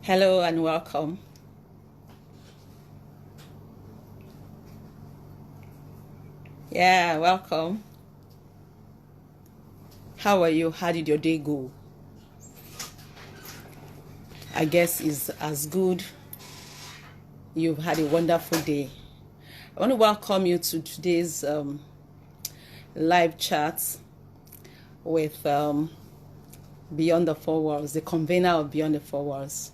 Hello and welcome. Yeah, welcome. How are you? How did your day go? I guess it's as good. You've had a wonderful day. I want to welcome you to today's live chat with Beyond the Four Walls, the convener of Beyond the Four Walls.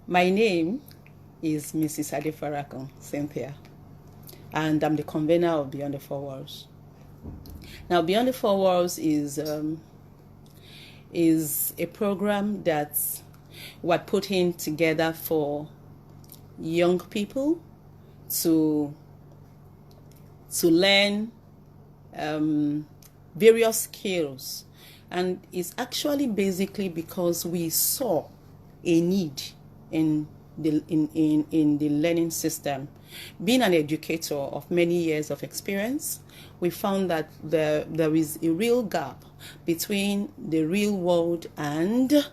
My name is Mrs. Adefarakan, Cynthia, and I'm the convener of Beyond the Four Walls. Now, Beyond the Four Walls is a program that we're putting together for young people to learn various skills, and it's actually basically because we saw a need in the learning system. Being an educator of many years of experience, we found that there is a real gap between the real world and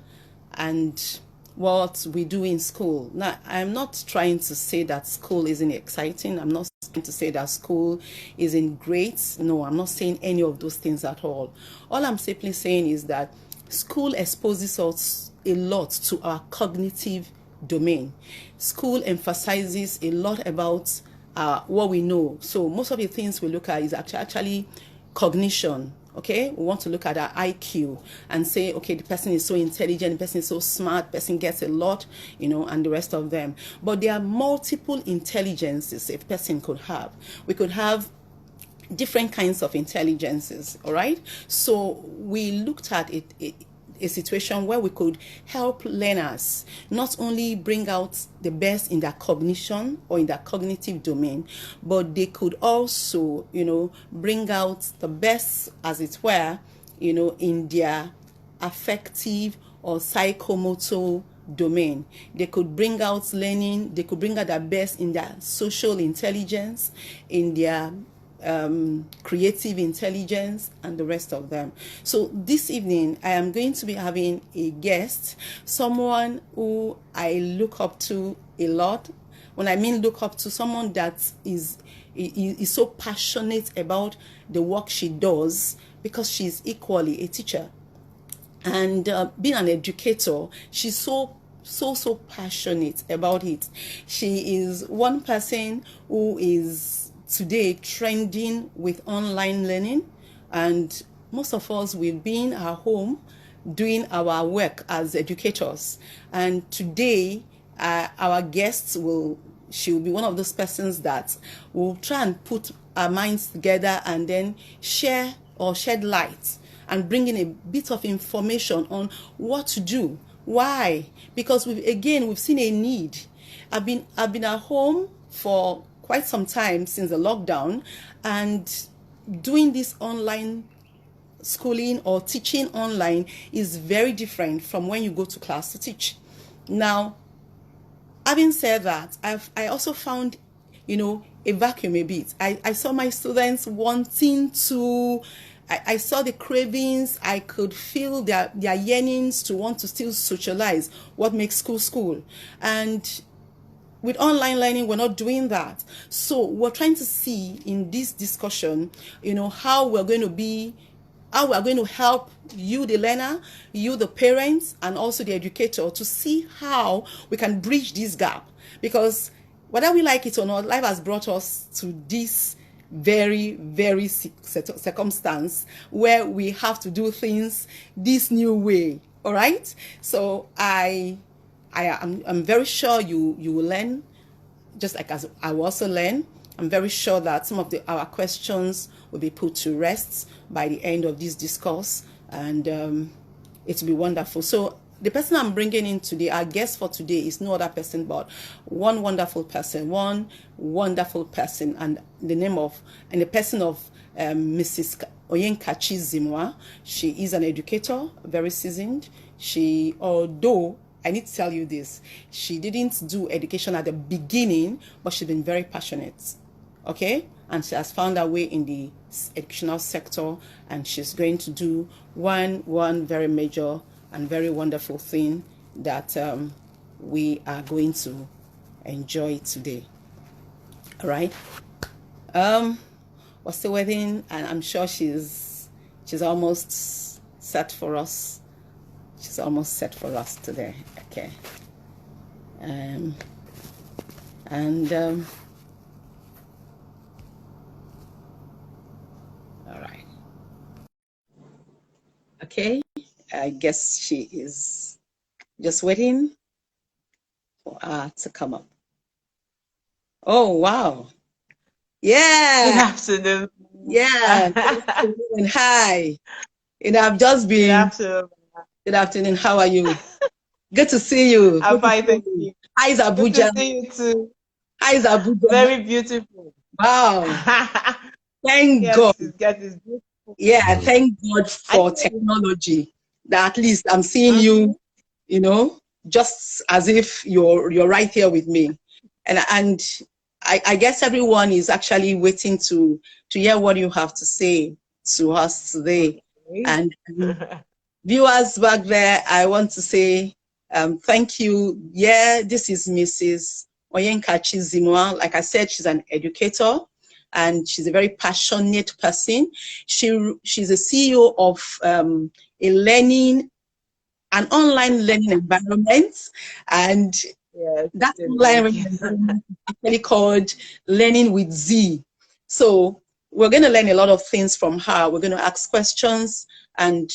what we do in school. Now, I'm not trying to say that school isn't exciting. I'm not trying to say that school isn't great. No, I'm not saying any of those things at all. All I'm simply saying is that school exposes us a lot to our cognitive domain. School emphasizes a lot about what we know. So most of the things we look at is actually cognition. Okay, we want to look at our IQ and say, okay, the person is so intelligent, the person is so smart, the person gets a lot, and the rest of them. But there are multiple intelligences a person could have. We could have different kinds of intelligences, all right? So we looked at a situation where we could help learners not only bring out the best in their cognition or in their cognitive domain, but they could also, bring out the best, as it were, in their affective or psychomotor domain. They could bring out learning, they could bring out their best in their social intelligence, in their creative intelligence, and the rest of them. So this evening I am going to be having a guest, someone who I look up to a lot. When I mean look up to, someone that is so passionate about the work she does, because she's equally a teacher and being an educator. She's so passionate about it. She is one person who is today trending with online learning, and most of us will be in our home doing our work as educators. And today our guests she will be one of those persons that will try and put our minds together and then share or shed light and bring in a bit of information on what to do. Why? Because we've seen a need. I've been at home for quite some time since the lockdown, and doing this online schooling or teaching online is very different from when you go to class to teach. Now, having said that, I also found a vacuum a bit. I saw my students wanting to, I saw the cravings. I could feel their yearnings to want to still socialize. What makes school? And with online learning, we're not doing that. So we're trying to see in this discussion, how we're going to help you, the learner, you, the parents, and also the educator, to see how we can bridge this gap. Because whether we like it or not, life has brought us to this very, very circumstance where we have to do things this new way. All right. So I'm very sure you will learn, just like as I will also learn. I'm very sure that some of our questions will be put to rest by the end of this discourse, and it will be wonderful. So the person I'm bringing in today, our guest for today, is no other person but one wonderful person, and the person of Mrs. Kachi Zimughan. She is an educator, very seasoned. Although I need to tell you this, she didn't do education at the beginning, but she's been very passionate. Okay? And she has found her way in the educational sector, and she's going to do one very major and very wonderful thing that we are going to enjoy today. All right. We're still waiting, and I'm sure she's almost set for us. She's almost set for us today. Okay. And all right. Okay. I guess she is just waiting for her to come up. Oh wow. Yeah. Good afternoon. Yeah. Good afternoon. Hi. I've just Good been. afternoon. Good afternoon. How are you? Good to see you. I'm Good to fine, see thank you. you. How is Good to Abuja? see you too. How is Abuja? Very beautiful. Wow. Thank God. Yes, it's beautiful. Yeah, thank God I for think. technology. That at least I'm seeing Mhm. you, just as if you're right here with me. And I guess everyone is actually waiting to hear what you have to say to us today. Okay. And viewers back there, I want to say thank you. Yeah, this is Mrs. Kachi Zimughan. Like I said, she's an educator and she's a very passionate person. She's a CEO of an online learning environment, and Yes, that online thank learning you. environment is actually called Learning with Z. So we're going to learn a lot of things from her. We're going to ask questions, and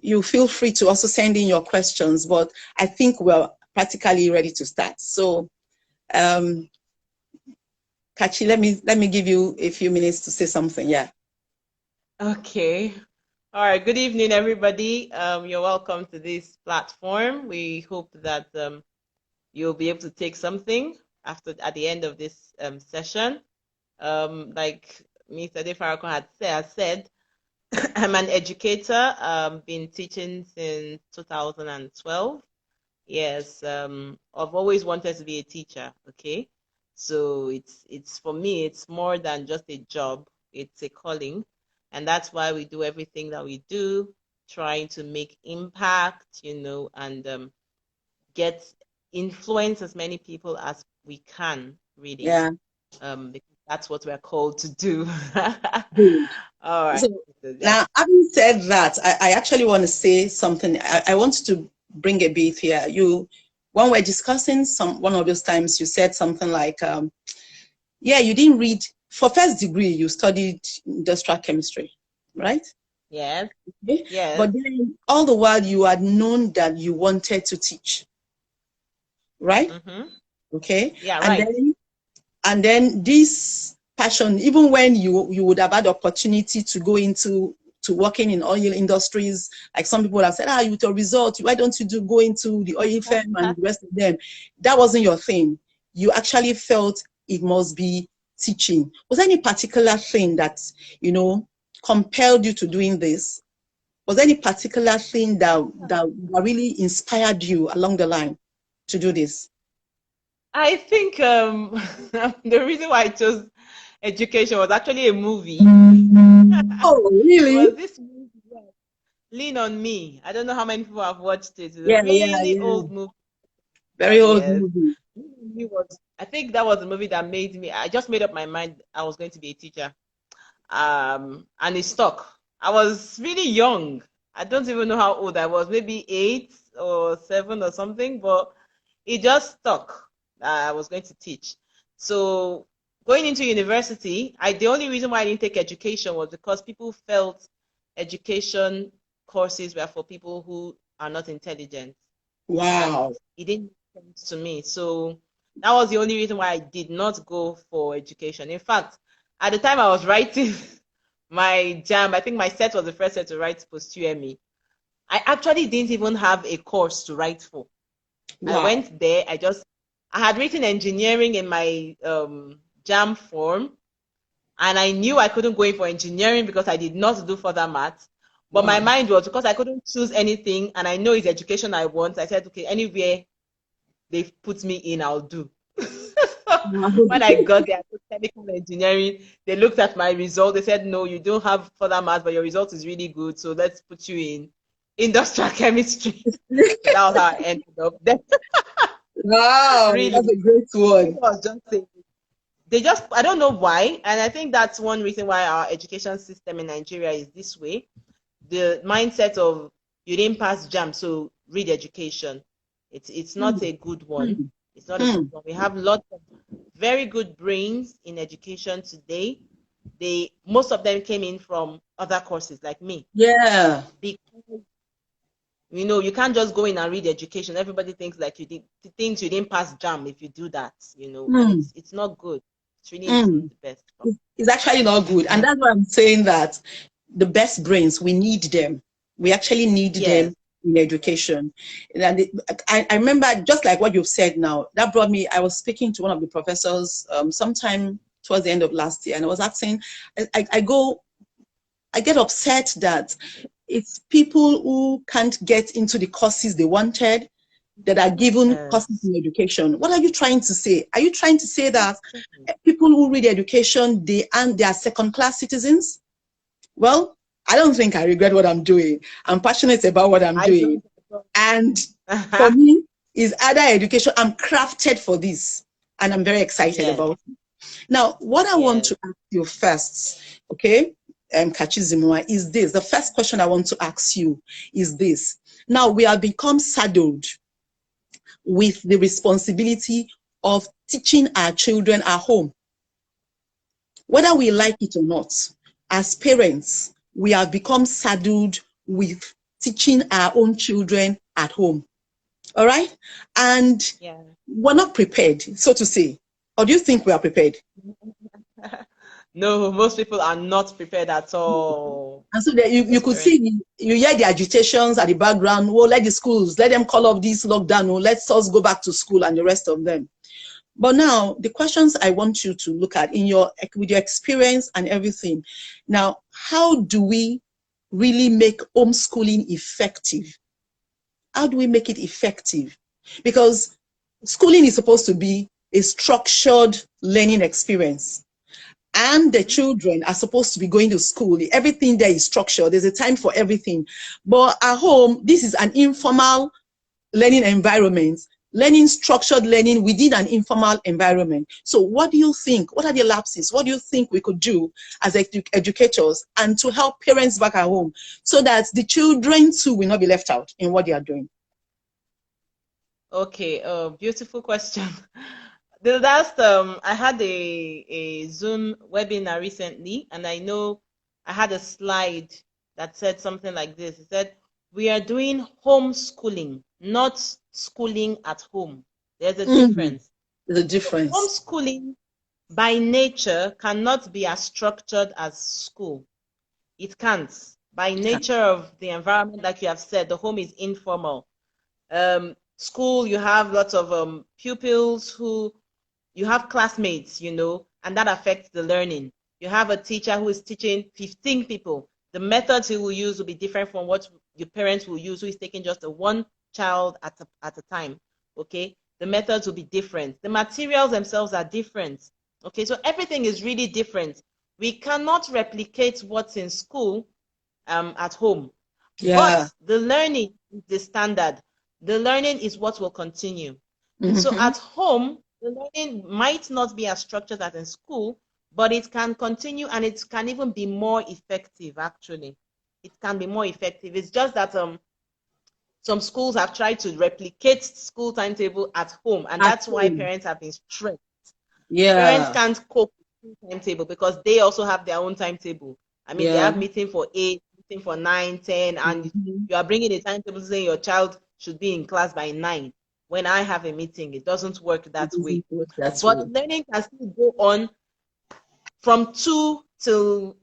you feel free to also send in your questions, but I think we're practically ready to start. So um, Kachi, let me give you a few minutes to say something. Yeah. Okay. All right. Good evening, everybody. You're welcome to this platform. We hope that you'll be able to take something at the end of this session. Like Mr. Adefarakan had said, I'm an educator. Been teaching since 2012. Yes, I've always wanted to be a teacher. Okay, so it's for me, it's more than just a job. It's a calling, and that's why we do everything that we do, trying to make impact, and get influence as many people as we can, really. Yeah. Because that's what we're called to do. Good. All right. So So that's now, having said that, I actually want to say something. I want to bring a bit here. When we're discussing one of those times, you said something like, yeah, you didn't read, for first degree, you studied industrial chemistry, right? yes, Okay. yes. But then all the while you had known that you wanted to teach, right? Mm-hmm. Okay. Yeah, And right. then this passion, even when you would have had opportunity to go into to working in oil industries, like some people have said, with your result, why don't you go into the oil firm and the rest of them? That wasn't your thing. You actually felt it must be teaching. Was there any particular thing that, compelled you to doing this? Was there any particular thing that really inspired you along the line to do this? I think the reason why I chose education was actually a movie. Oh, It really? was this movie, yeah, Lean on Me. I don't know how many people have watched it. It's a Yeah, yeah, really yeah. old movie. Very old Yes. movie. Lean on Me was, I think that was the movie that made me, I just made up my mind I was going to be a teacher. And it stuck. I was really young. I don't even know how old I was, maybe 8 or 7 or something, but it just stuck. I was going to teach. So going into university, the only reason why I didn't take education was because people felt education courses were for people who are not intelligent, and Wow. it didn't make sense to me. So that was the only reason why I did not go for education. In fact, at the time I was writing my jam, I think my set was the first set to write post UME. I actually didn't even have a course to write for. I Wow. went there. I had written engineering in my jam form, and I knew I couldn't go in for engineering because I did not do further maths. But my Wow. mind was, because I couldn't choose anything, and I know it's education I want. I said, okay, anywhere they put me in, I'll do. Wow. When I got there, I took chemical engineering. They looked at my result. They said, no, you don't have further maths, but your result is really good. So let's put you in industrial chemistry. So that was how I ended up there. Wow, that's Really. a great one. People are just saying, they just, I don't know why. And I think that's one reason why our education system in Nigeria is this way. The mindset of you didn't pass JAM, so read education. It's not Hmm, a good one. hmm, It's not a good hmm. one. We have lots of very good brains in education today. Most of them came in from other courses like me. Yeah. Because you can't just go in and read education. Everybody thinks like thinks you didn't pass JAM if you do that, and Hmm, it's not good. It really hmm. isn't the best. It's actually not good. And that's why I'm saying that the best brains, we need them. We actually need Yes. them in education. And I remember, just like what you've said now, that brought me, I was speaking to one of the professors sometime towards the end of last year, and I was asking, I get upset that it's people who can't get into the courses they wanted that are given courses Yes. in education. What are you trying to say? Are you trying to say that Exactly. people who read education, they are second-class citizens? Well, I don't think I regret what I'm doing. I'm passionate about what I'm I doing. don't. And for me, is other education. I'm crafted for this. And I'm very excited Yes. about it. Now, what I want Yes. to ask you first, okay, Kachi Zimughan, is this. The first question I want to ask you is this. Now, we have become saddled with the responsibility of teaching our children at home. Whether we like it or not, as parents, we have become saddled with teaching our own children at home. All right? And Yeah. we're not prepared, so to say. Or do you think we are prepared? No, most people are not prepared at all. And so that you Most could parents. see, you hear the agitations at the background. Oh, let the schools, let them call off this lockdown. Oh, let's us go back to school and the rest of them. But now the questions I want you to look at with your experience and everything. Now, how do we really make homeschooling effective? How do we make it effective? Because schooling is supposed to be a structured learning experience. And the Mhm. children are supposed to be going to school. Everything there is structured. There's a time for everything. But at home, this is an informal learning environment, learning structured learning within an informal environment. So what do you think? What are the lapses? What do you think we could do as educators and to help parents back at home so that the children too will not be left out in what they are doing? Okay, beautiful question. The last I had a Zoom webinar recently, and I know I had a slide that said something like this. It said, "We are doing homeschooling, not schooling at home." There's a Mm, difference. there's a difference. Homeschooling by nature cannot be as structured as school. It can't. By nature of the environment, like you have said, the home is informal. School, you have lots of pupils who you have classmates, and that affects the learning. You have a teacher who is teaching 15 people. The methods he will use will be different from what your parents will use, who is taking just a one child at a time. Okay, the methods will be different. The materials themselves are different. Okay, so everything is really different. We cannot replicate what's in school at home. Yeah. But the learning is the standard. The learning is what will continue. So Mm-hmm. at home, the learning might not be as structured as in school, but it can continue and it can even be more effective, actually. It can be more effective. It's just that some schools have tried to replicate school timetable at home, and At that's why home. parents have been stressed. Parents Yeah. can't cope with timetable because they also have their own timetable. I mean, they Yeah. have meeting for 8, meeting for 9, 10, and Mm-hmm. you are bringing a timetable saying your child should be in class by 9. When I have a meeting, it doesn't work It that way. doesn't work that But way. learning can still go on from 2 till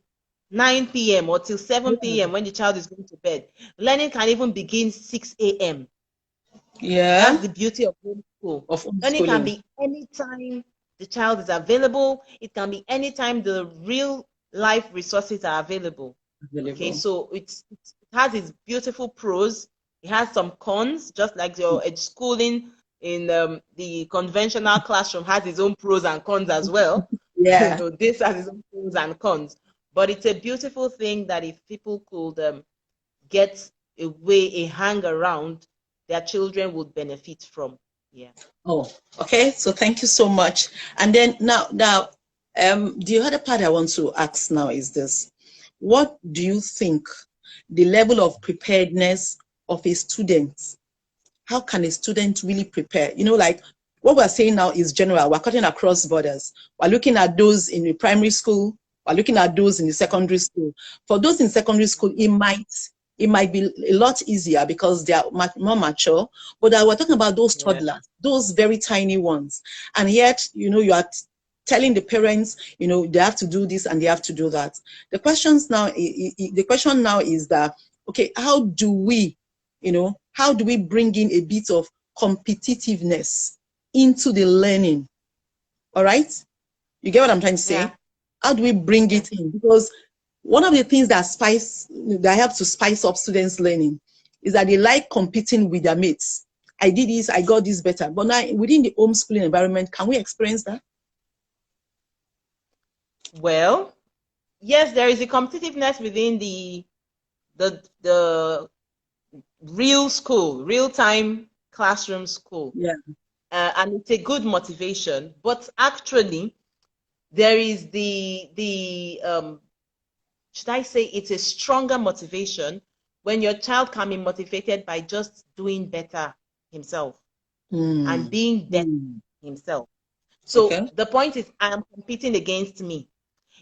9 p.m. or till 7 Yeah. p.m. when the child is going to bed. Learning can even begin 6 a.m. That's Yeah. the beauty of homeschool. Of Learning can homeschooling. be anytime the child is available. It can be anytime the real life resources are available. Okay, Available. so it has its beautiful pros. It has some cons, just like your schooling in the conventional classroom has its own pros and cons as well. Yeah. This has its own pros and cons. But it's a beautiful thing that if people could get a hang around, their children would benefit from. Yeah. Oh, okay. So thank you so much. And then now, the other part I want to ask now is this: what do you think the level of preparedness of a student? How can a student really prepare? Like what we're saying now is general. We're cutting across borders. We're looking at those in the primary school. We're looking at those in the secondary school. For those in secondary school, it might be a lot easier because they are more mature. But we're talking about those Yeah. toddlers, those very tiny ones. And yet, you are telling the parents, they have to do this and they have to do that. The question now is that, okay, how do we bring in a bit of competitiveness into the learning? All right? You get what I'm trying to Yeah. say? How do we bring Yeah. it in? Because one of the things that help to spice up students' learning is that they like competing with their mates. I did this, I got this better. But now within the homeschooling environment, can we experience that? Well, yes, there is a competitiveness within the real school, real time classroom school, Yeah. and it's a good motivation. But actually, there is the should I say it's a stronger motivation when your child can be motivated by just doing better himself and Mm. being better Mm. himself. So Okay. the point is, I am competing against me.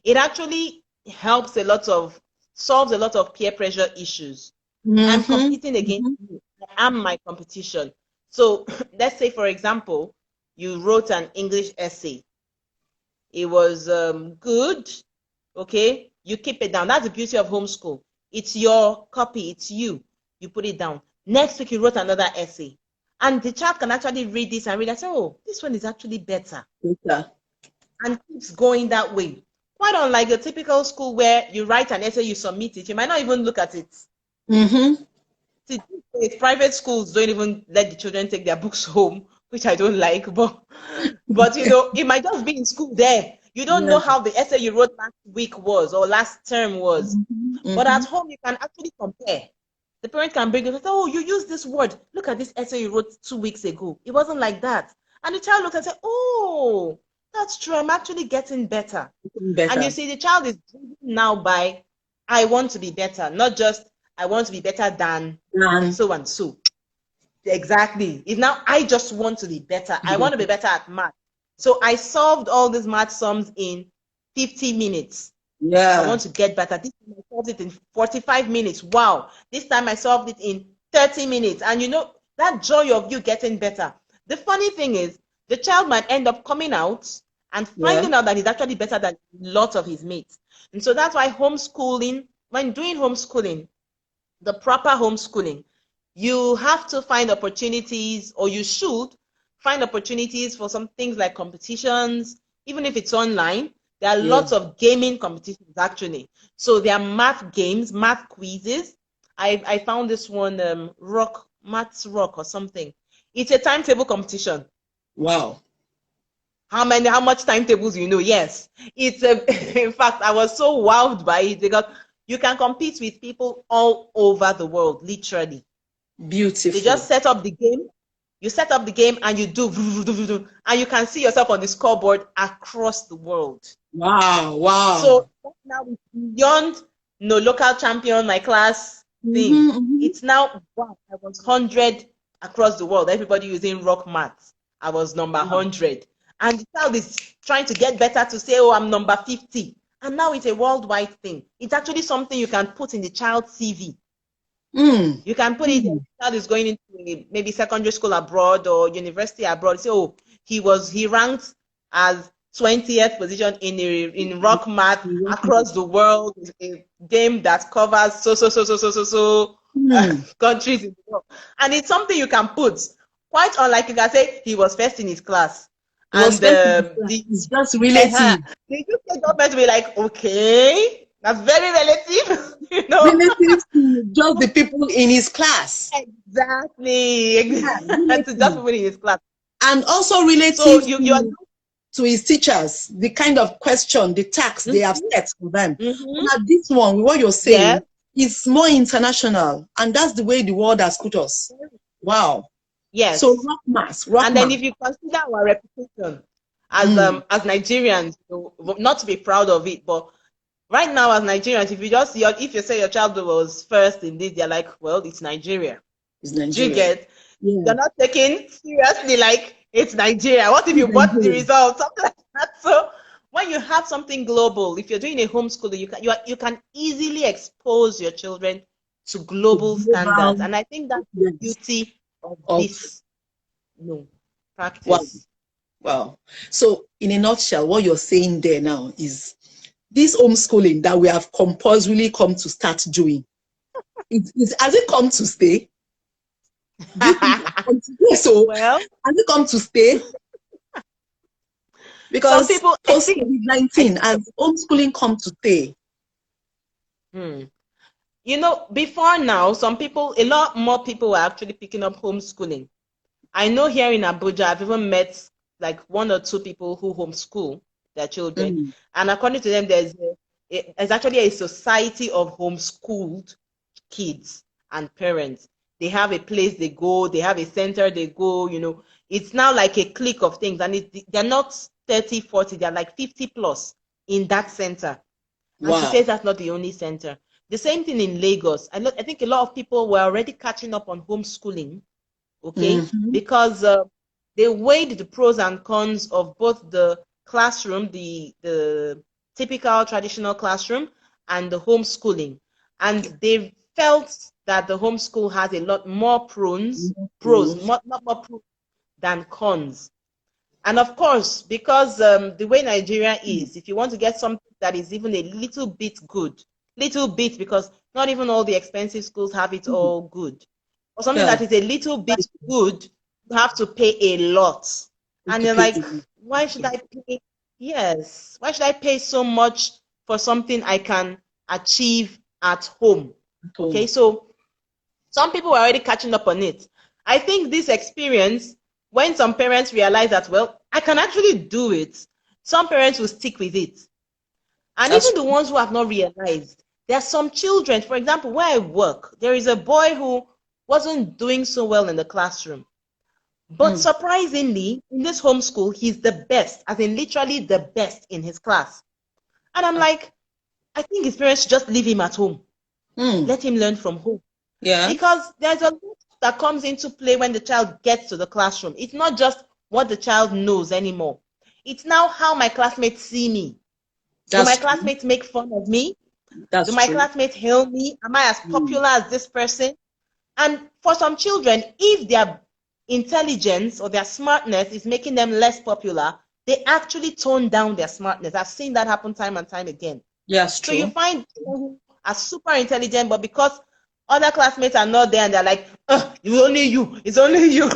It actually helps a lot of solves a lot of peer pressure issues. I'm Mm-hmm. competing against Mm-hmm. me. I am my competition. So let's say, for example, you wrote an English essay. It was good. Okay, you keep it down. That's the beauty of homeschool. It's your copy. It's you. You put it down. Next week, you wrote another essay, and the child can actually read this and read and say, "Oh, this one is actually better," Better. and keeps going that way. Quite unlike a typical school where you write an essay, you submit it, you might not even look at it. Mm-hmm. See, private schools don't even let the children take their books home, which I don't like. But it might just be in school there. You don't Yeah. know how the essay you wrote last week was or last term was. Mm-hmm. But Mm-hmm. at home, you can actually compare. The parent can bring it and say, "Oh, you used this word. Look at this essay you wrote 2 weeks ago. It wasn't like that." And the child looks and say, "Oh, that's true. I'm actually getting better." And you Better. see, the child is driven now by, "I want to be better," not just, "I want to be better than And so and so." Exactly. It's now, I just want to be better. I want to be better at math. So I solved all these math sums in 50 minutes. I yeah. want to get better. This time I solved it in 45 minutes. Wow. This time I solved it in 30 minutes. And that joy of you getting better. The funny thing is, the child might end up coming out and Yeah. finding out that he's actually better than lots of his mates. And so that's why homeschooling, when doing homeschooling, the proper homeschooling, you have to find opportunities, or you should find opportunities for some things like competitions, even if it's online. There are Yeah. lots of gaming competitions actually. So there are math games, math quizzes. I found this one, maths rock or something. It's a timetable competition. Wow. How much timetables you know? Yes. It's a, in fact, I was so wowed by it because you can compete with people all over the world, literally. They Beautiful. just set up the game. You set up the game and you do, and you can see yourself on the scoreboard across the world. Wow. Wow. So now it's beyond no local champion, my class thing. Mm-hmm, mm-hmm. It's now, wow, I was 100 across the world. Everybody using rock maths. I was number Wow. 100. And the child is trying to get better to say, "Oh, I'm number 50." And now it's a worldwide thing. It's actually something you can put in the child's CV. Mm. You can put it, Mm. the child is going into maybe secondary school abroad or university abroad. Say, "Oh, he ranked as 20th position in rock math across the world, a game that covers Mm. countries in the world." And it's something you can put. Quite unlike, you can say he was first in his class. It was And spent in class. It's just relative. the UK government will be like, "Okay, that's very relative." Relative to just the people in his class. Exactly. Yeah, To just relative. people in his class. And also So relative you are. to his teachers, the kind of question, the tax they have Mhm, set for them. mhm. Now, this one, with what you're Yes. saying, is more international. And that's the way the world has put us. Wow. So Yes. rock And then mass. if you consider our reputation as Nigerians, not to be proud of it, but right now as Nigerians, if you say your child was first in this, they're like, well, it's Nigeria. It's Do you Nigeria. get? Yeah. You're not taking seriously like it's Nigeria. What if It's you bought the Nigeria. results? Something like that. So when you have something global, if you're doing a homeschooling, you can easily expose your children to To global standards. global, And I think that's the yes, beauty of of, this wow, practice. wow. So in a nutshell, what you're saying there now is this homeschooling that we have compulsorily come to start doing, has it come to stay? Do you think it's come to stay? So Well, has it come to stay? some Because people, I post think, I COVID-19, think, has homeschooling come to stay? hmm. Before now, a lot more people were actually picking up homeschooling. I know here in Abuja, I've even met like one or two people who homeschool their children. Mm. And according to them, there's actually a society of homeschooled kids and parents. They have a place they go, they have a center they go. It's now like a clique of things. And they're not 30, 40, they're like 50 plus in that center. And she says Wow. that's not the only center. The same thing in Lagos. I think a lot of people were already catching up on homeschooling, okay, Mm-hmm. because they weighed the pros and cons of both the classroom, the typical traditional classroom, and the homeschooling, and they felt that the homeschool has a lot more Mm-hmm. not more pros than cons. And of course, because the way Nigeria is, if you want to get something that is even a little bit good, little bit, because not even all the expensive schools have it all good, or something Yeah. that is a little bit good, you have to pay a lot. And To you're pay like, why should I pay? Yes, why should I pay so much for something I can achieve at home? Okay, home. so some people were already catching up on it. I think this experience, when some parents realize that, well, I can actually do it, some parents will stick with it. And That's even the ones who have not realized, there are some children, for example, where I work, there is a boy who wasn't doing so well in the classroom. But mm. surprisingly, in this homeschool, he's the best, as in literally the best in his class. And I'm like, I think his parents should just leave him at home. Mm. Let him learn from home. Yeah. Because there's a lot that comes into play when the child gets to the classroom. It's not just what the child knows anymore. It's now how my classmates see me. Do my That's true. classmates make fun of me? Do That's my true. classmates hail me? Am I as Mm. popular as this person? And for some children, if their intelligence or their smartness is making them less popular, they actually tone down their smartness. I've seen that happen time and time again. Yeah, it's So you true. find people who are super intelligent, but because other classmates are not there and they're like, it's only you, it's only you.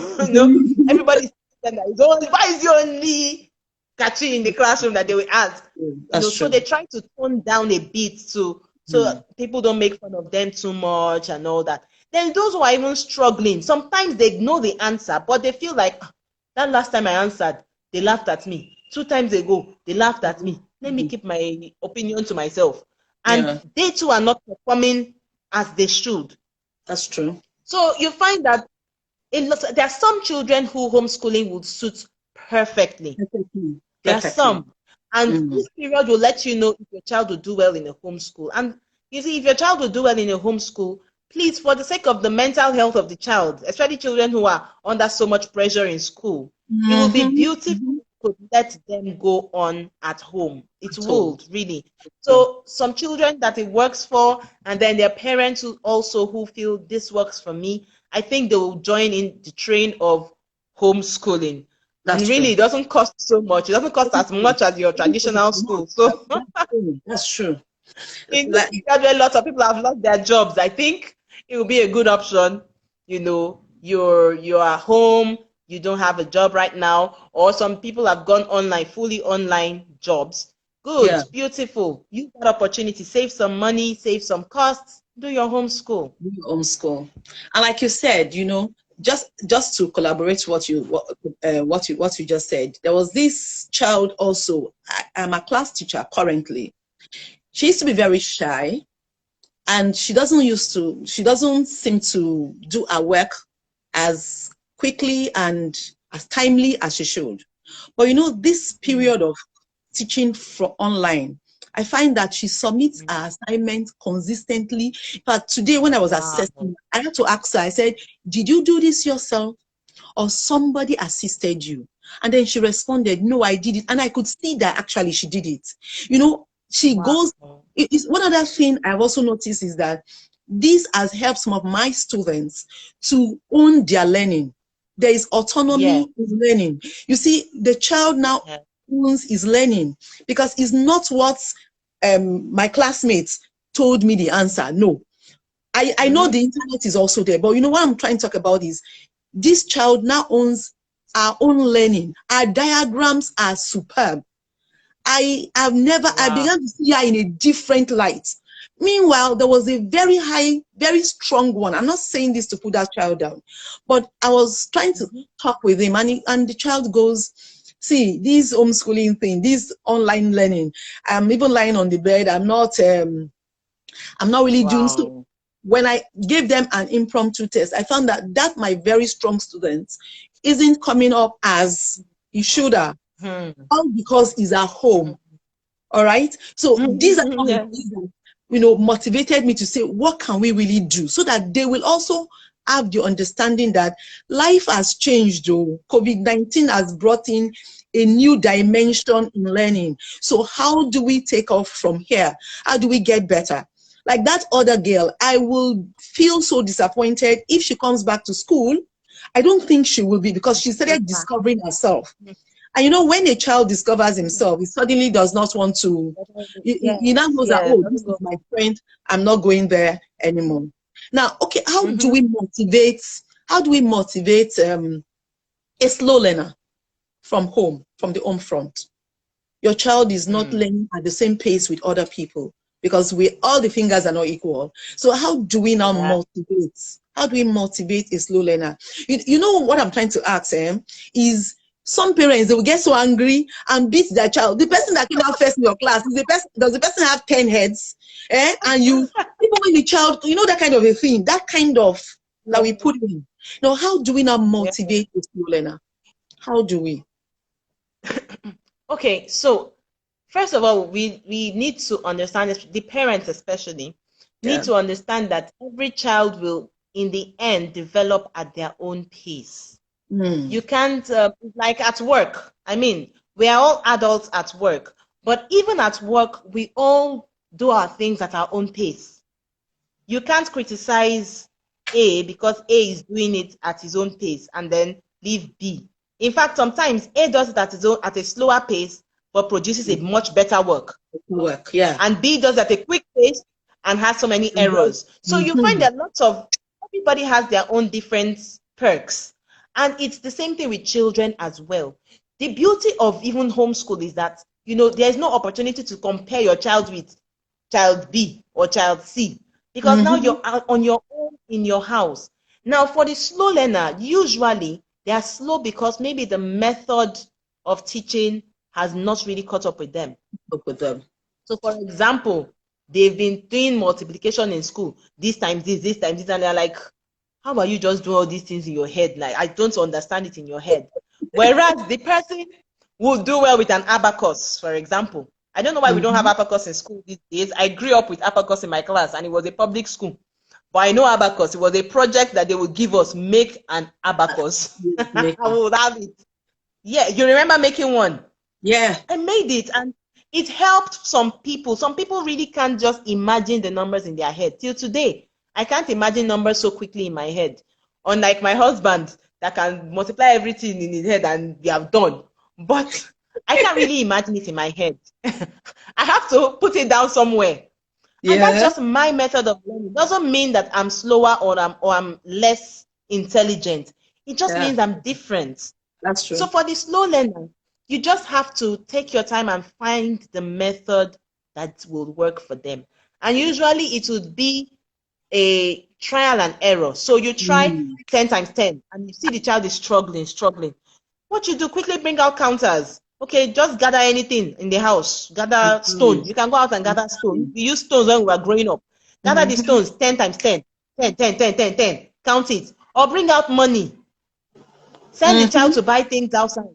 Everybody's saying that why is it only Kachi in the classroom that they will ask? That's So true. they try to tone down a bit so Mm. people don't make fun of them too much and all that. Then those who are even struggling, sometimes they know the answer, but they feel like that last time I answered, they laughed at me. 2 times ago, they laughed at me. Let me Mhm. keep my opinion to myself. And Yeah, they too are not performing as they should. that's true. So you find that there are some children who homeschooling would suit perfectly. Perfectly. There are Perfectly. some. And Mm. this period will let you know if your child will do well in a homeschool. And you see, if your child will do well in a homeschool, please, for the sake of the mental health of the child, especially children who are under so much pressure in school, it will be Mm-hmm. beautiful to let them go on at home. It At all. would, really. True. So some children that it works for, and then their parents who feel this works for me, I think they will join in the train of homeschooling. And That's really, true. it doesn't cost so much. It doesn't cost as much as your traditional school. So That's true. That's true. in this Like, period where lots of people have lost their jobs, I think it will be a good option. You're at home, you don't have a job right now, or some people have gone online, fully online jobs. yeah, Good, beautiful. Use that opportunity, save some money, save some costs, do your homeschool. we homeschool. And like you said, just to collaborate what you just said, there was this child also. I'm a class teacher currently. She used to be very shy, and she doesn't seem to do her work as quickly and as timely as she should. But you know, this period of teaching from online, I find that she submits her assignment consistently. But today, when I was Wow. assessing, I had to ask her, I said, did you do this yourself or somebody assisted you? And then she responded, no, I did it. And I could see that actually she did it. You know, she goes, Wow. one other thing I've also noticed is that this has helped some of my students to own their learning. There is Yeah. autonomy in learning. You see, the child now Yeah. owns his learning because it's not what my classmates told me the answer. No, I know the internet is also there, but you know what I'm trying to talk about is this child now owns our own learning. Our diagrams are superb. I Wow. began to see her in a different light. Meanwhile, there was a very high, very strong one. I'm not saying this to put that child down, but I was trying to talk with him, and the child goes, see, this homeschooling thing, this online learning, I'm even lying on the bed. I'm not really doing so. Wow. When I gave them an impromptu test, I found that my very strong student isn't coming up as he should have, all because he's at home. All right. So these are some of the Yeah. things that, you know, motivated me to say, what can we really do so that they will also have the understanding that life has changed, though. COVID-19 has brought in a new dimension in learning. So how do we take off from here? How do we get better? Like that other girl, I will feel so disappointed if she comes back to school. I don't think she will be, because she started discovering herself. And you know, when a child discovers himself, he suddenly does not want to, he now Yes. knows that, Yeah. oh, Doesn't this is go. my friend, I'm not going there anymore. Now, okay, how do we motivate a slow learner from home, from the home front? Your child is not learning at the same pace with other people because all the fingers are not equal. So how do we now Yeah. motivate? How do we motivate a slow learner? You know what I'm trying to ask is some parents, they will get so angry and beat their child. The person that came out first in your class, does the person have 10 heads? And even when the child, you know, that kind of a thing, that kind of that we put in. Now, how do we now Yeah. motivate a slow learner? How do we? Okay, so first of all, we need to understand this, the parents especially need Yeah. to understand that every child will, in the end, develop at their own pace. Mm. You can't, like at work. I mean, we are all adults at work, but even at work, we all do our things at our own pace. You can't criticize A because A is doing it at his own pace and then leave B. In fact, sometimes A does it at a slower pace but produces a much better work. Work, yeah. And B does it at a quick pace and has so many errors. So you find Mm-hmm. that everybody has their own different perks. And it's the same thing with children as well. The beauty of even homeschool is that, there's no opportunity to compare your child with child B or child C, because now Mm-hmm. you're out on your own in your house. Now, for the slow learner, usually they are slow because maybe the method of teaching has not really caught up with them. Work with them. So, for example, they've been doing multiplication in school, this times this times this, and they're like, how about you just do all these things in your head? Like, I don't understand it in your head. Whereas the person will do well with an abacus, for example. I don't know why we don't have Mm-hmm. abacus in school these days. I grew up with abacus in my class, and it was a public school. But I know abacus. It was a project that they would give us, make an abacus. I would have it. Yeah, you remember making one? Yeah. I made it, and it helped some people. Some people really can't just imagine the numbers in their head. Till today, I can't imagine numbers so quickly in my head. Unlike my husband that can multiply everything in his head and we have done. But I can't really imagine it in my head. I have to put it down somewhere. And that's Yeah. just my method of learning. It doesn't mean that I'm slower or I'm less intelligent. It just Yeah. means I'm different. That's So true. for the slow learner, you just have to take your time and find the method that will work for them. And usually it would be a trial and error. So you try Mm. 10 times 10 and you see the child is struggling. What you do, quickly bring out counters. Okay, just gather anything in the house. Gather stone. You can go out and gather stone. We used stones when we were growing up. Gather the Mm-hmm. stones 10 times 10. 10, 10, 10, 10, 10. Count it. Or bring out money. Send the child to buy things outside.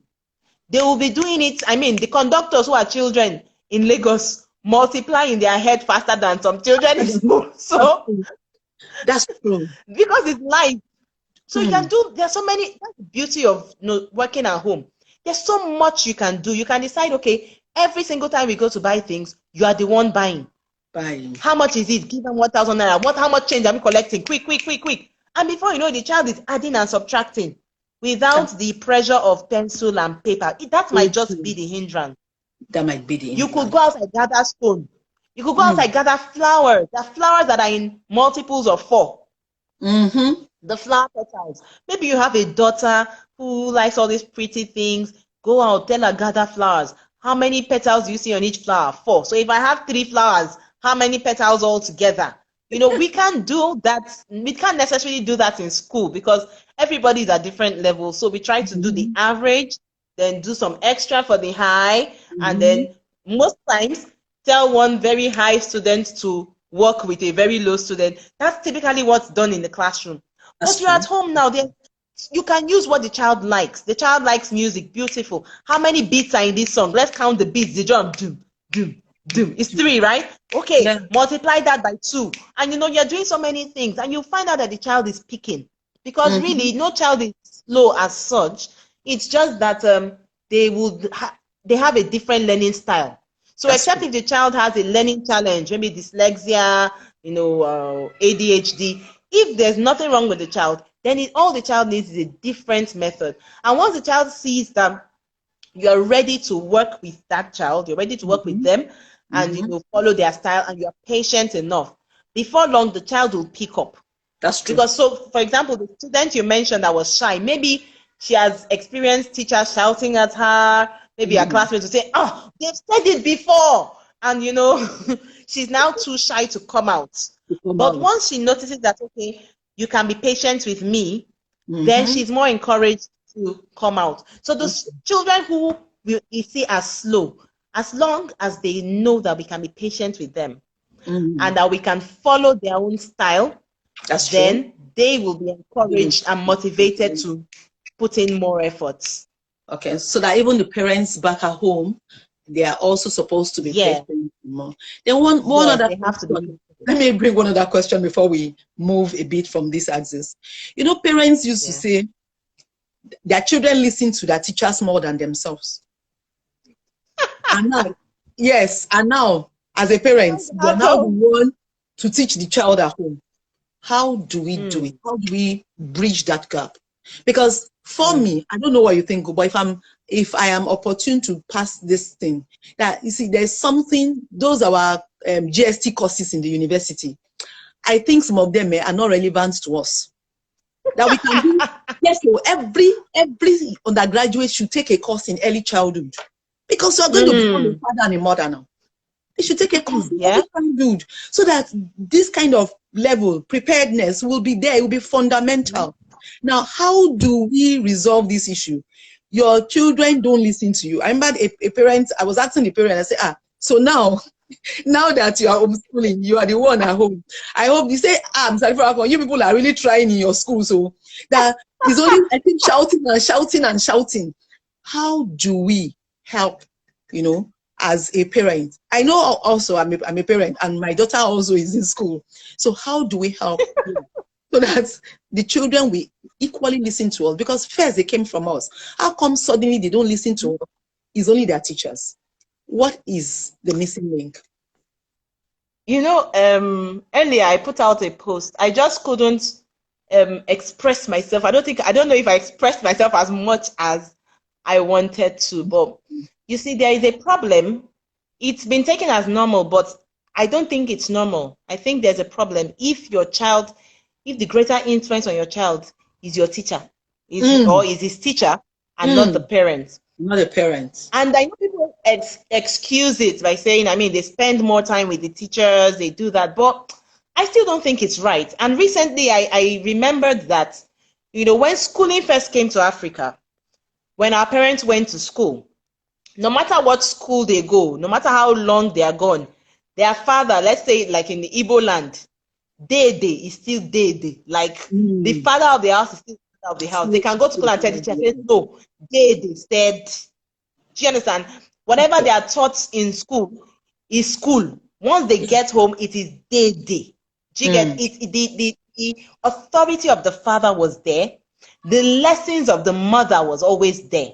They will be doing it. I mean, the conductors who are children in Lagos multiply in their head faster than some children in school. So That's true. because it's life. So you can do, there's so many, that's the beauty of working at home. There's so much you can do. You can decide, okay, every single time we go to buy things, you are the one buying. How much is it? Give them 1,000 naira. How much change are we collecting? Quick, quick, quick, quick. And before you know, the child is adding and subtracting without the pressure of pencil and paper. That might just be the hindrance. That might be the hindrance. You could go outside, gather stone. You could go outside, gather flowers. There are flowers that are in multiples of 4. The flower petals. Maybe you have a daughter who likes all these pretty things. Go out, tell her, gather flowers. How many petals do you see on each flower? 4. So if I have 3 flowers, how many petals all together? You know, we can't do that. We can't necessarily do that in school because everybody is at different levels. So we try to do the average, then do some extra for the high, and then most times tell one very high student to work with a very low student. That's typically what's done in the classroom. But you're at home now, then you can use what the child likes. The child likes music, beautiful. How many beats are in this song? Let's count the beats. The drum, doom, doom, doom. It's 3, right? Okay, multiply that by 2. And you know, you're doing so many things, and you find out that the child is picking. Because really, no child is slow as such. It's just that they have a different learning style. So except if the child has a learning challenge, maybe dyslexia, you know, ADHD, if there's nothing wrong with the child, then all the child needs is a different method. And once the child sees that you're ready to work with that child, you're ready to work with them, and you know, follow their style, and you're patient enough, before long the child will pick up. That's true. Because, so for example, the student you mentioned that was shy, maybe she has experienced teachers shouting at her, maybe her classmates will say, oh, they've said it before, and you know, she's now too shy to come out. But once she notices that, okay, you can be patient with me, then she's more encouraged to come out. So those children who you see as slow, as long as they know that we can be patient with them and that we can follow their own style, then they will be encouraged and motivated to put in more efforts. Okay, so that even the parents back at home, they are also supposed to be patient more. Then one other question. Let me bring one other question before we move a bit from this axis. You know, parents used to say their children listen to their teachers more than themselves. And now, and now as a parent, you're now the one to teach the child at home. How do we do it? How do we bridge that gap? Because for me, I don't know what you think, but if I am opportune to pass this thing, that you see, there's something, those are our GST courses in the university. I think some of them are not relevant to us. That we can do. Yes, so every undergraduate should take a course in early childhood, because you are going to become a father and a mother now. You should take a course in early childhood, so that this kind of level preparedness will be there. It will be fundamental. Now, how do we resolve this issue? Your children don't listen to you. I remember a parent, I was asking the parent, I said, so now that you are homeschooling, you are the one at home. I hope you say, Mr. Adefarakan, you people are really trying in your school. So that is only, I think, shouting and shouting and shouting. How do we help, you know, as a parent? I know also I'm a parent, and my daughter also is in school. So how do we help so that the children will equally listen to us? Because first they came from us. How come suddenly they don't listen to us? It's only their teachers. What is the missing link? You know, earlier I put out a post. I just couldn't express myself. I don't know if I expressed myself as much as I wanted to. But you see, there is a problem. It's been taken as normal, but I don't think it's normal. I think there's a problem if the greater influence on your child is your teacher, or is his teacher, and not the parent. Not the parents. And I know people excuse it by saying, I mean, they spend more time with the teachers, they do that, but I still don't think it's right. And recently I remembered that, you know, when schooling first came to Africa, when our parents went to school, no matter what school they go, no matter how long they are gone, their father, let's say like in the Igbo land, Dede is still Dede. Like the father of the house is still out of the house. They can go to school and tell the teacher, say, no, they said. Do you understand? Whatever they are taught in school is school. Once they get home, it is they. Do you get it? The authority of the father was there. The lessons of the mother was always there,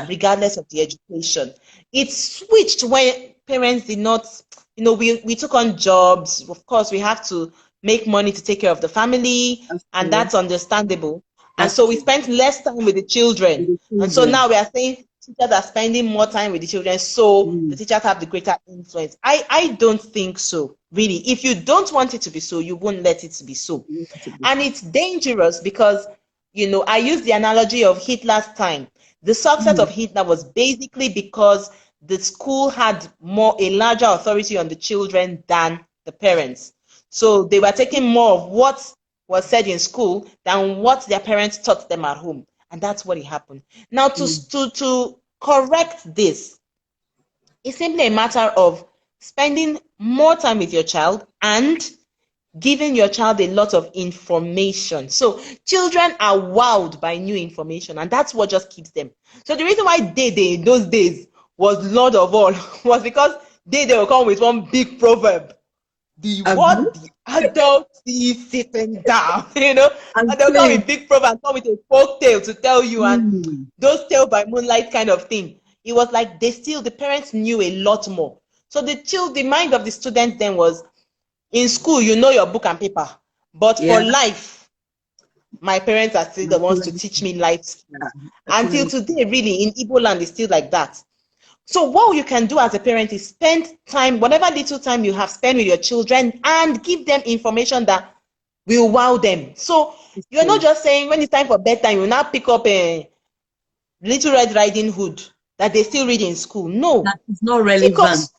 regardless of the education. It switched when parents did not, we took on jobs. Of course, we have to make money to take care of the family, and that's understandable. And so we spent less time with the children. And so now we are saying teachers are spending more time with the children, so the teachers have the greater influence. I don't think so, really. If you don't want it to be so, you won't let it to be so. And it's dangerous because, I use the analogy of Hitler's time. The success of Hitler was basically because the school had a larger authority on the children than the parents. So they were taking more of what was said in school than what their parents taught them at home. And that's what happened. Now, to correct this, it's simply a matter of spending more time with your child and giving your child a lot of information. So children are wowed by new information, and that's what just keeps them. So the reason why they in those days was Lord of all was because they will come with one big proverb. The adult is sitting down, and they'll come with big proverb and come with a folk tale to tell you, and those tale by moonlight kind of thing. It was like the parents knew a lot more. So the mind of the students then was, in school, your book and paper, but for life, my parents are still the ones to teach me life skills. Until today, really, in Igbo land, it's still like that. So what you can do as a parent is spend time, whatever little time you have spent with your children, and give them information that will wow them. So you're not just saying when it's time for bedtime, you now pick up a Little Red Riding Hood that they still read in school. No. That is not relevant.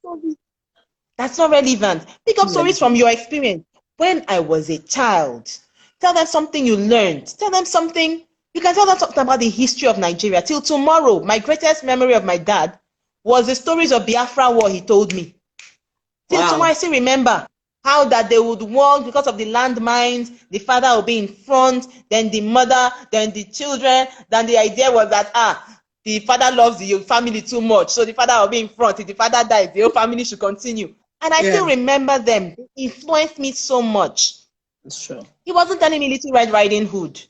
That's not relevant. Pick up stories from your experience. When I was a child, tell them something you learned. Tell them something. You can tell them something about the history of Nigeria. Till tomorrow, my greatest memory of my dad was the stories of Biafra War he told me. Till tomorrow, I still remember how that they would walk because of the landmines. The father would be in front, then the mother, then the children. Then the idea was that, the father loves the family too much, so the father will be in front. If the father dies, the whole family should continue. And I still remember them. They influenced me so much. That's true. He wasn't telling me Little Red Riding Hood.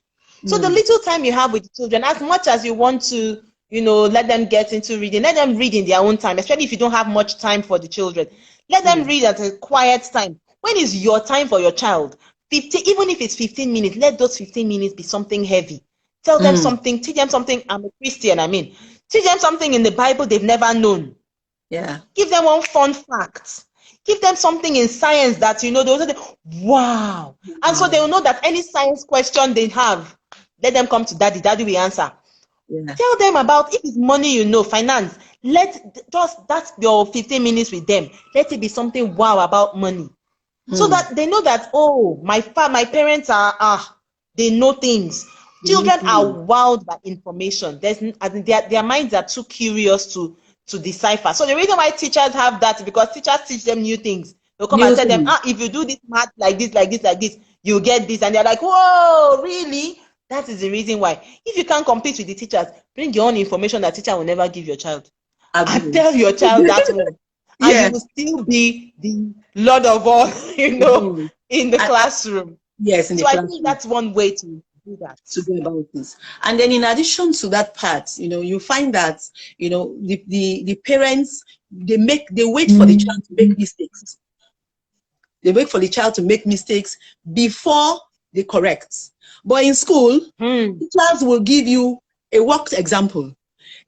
So the little time you have with the children, as much as you want to, let them get into reading, let them read in their own time, especially if you don't have much time for the children. Let them read at a quiet time. When is your time for your child? 15, even if it's 15 minutes, let those 15 minutes be something heavy. Tell them something, teach them something. I'm a Christian, teach them something in the Bible they've never known. Yeah. Give them one fun fact. Give them something in science that, they'll say, wow. And so they will know that any science question they have, let them come to daddy. Daddy will answer. Yeah. Tell them about, if it's money, finance. That's your 15 minutes with them. Let it be something wow about money. So that they know that, my parents they know things. Children are wowed by information. Their minds are too curious to decipher. So the reason why teachers have that is because teachers teach them new things. They'll come and tell them, if you do this math like this, you get this. And they're like, whoa, really? That is the reason why. If you can't compete with the teachers, bring your own information that teacher will never give your child. And tell your child that one. And you will still be the Lord of all, in the classroom. Yes, in the classroom. I think that's one way to do that. To go about this. And then in addition to that part, you find that, the parents, they wait for the child to make mistakes. They wait for the child to make mistakes before they correct. But in school, teachers will give you a worked example.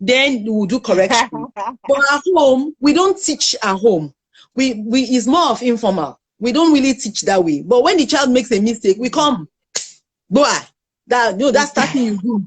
Then we will do correction. But at home, we don't teach at home. It's more of informal. We don't really teach that way. But when the child makes a mistake, we come, boy, that's starting you do.